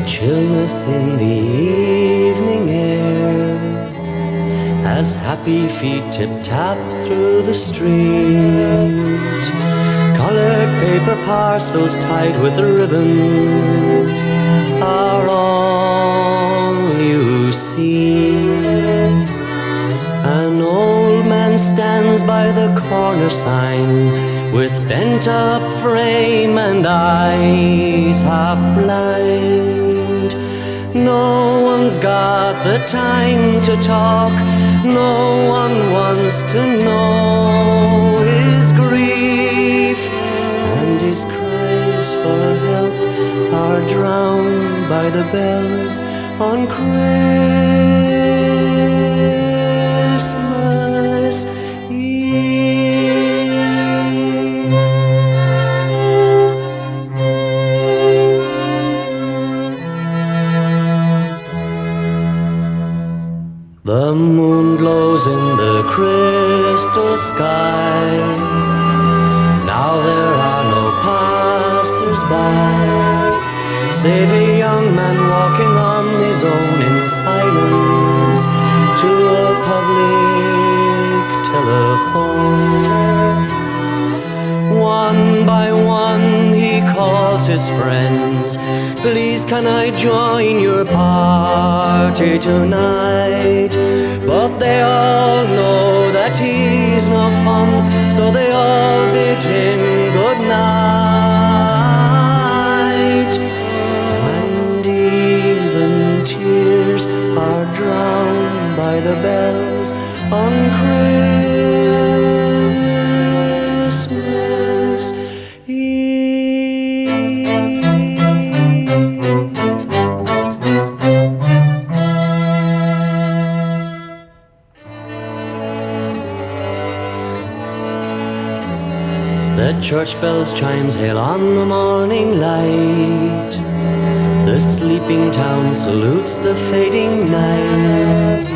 a chillness in the evening air, as happy feet tip-tap through the street. Colored paper parcels tied with ribbons are all you see. An old man stands by the corner sign with bent-up frame and eyes half blind. No one's got the time to talk, no one wants to know his grief, and his cries for help are drowned by the bells on Christmas Eve. The moon glows in the crystal sky. Now there are no passers-by, save a young man walking on his own in silence to a public telephone. One by one he calls his friends. Please can I join your party tonight? But they all know that he's no fun, so they all bid him good night. And even tears are drowned by the bells on Christmas Eve. The church bells chimes hail on the morning light. The sleeping town salutes the fading night.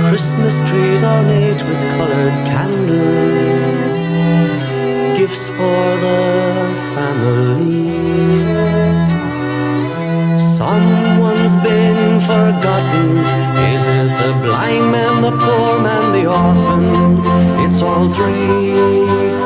Christmas trees ornate with colored candles, gifts for the family. Someone's been forgotten. Is it the blind man, the poor man, the orphan? It's all three.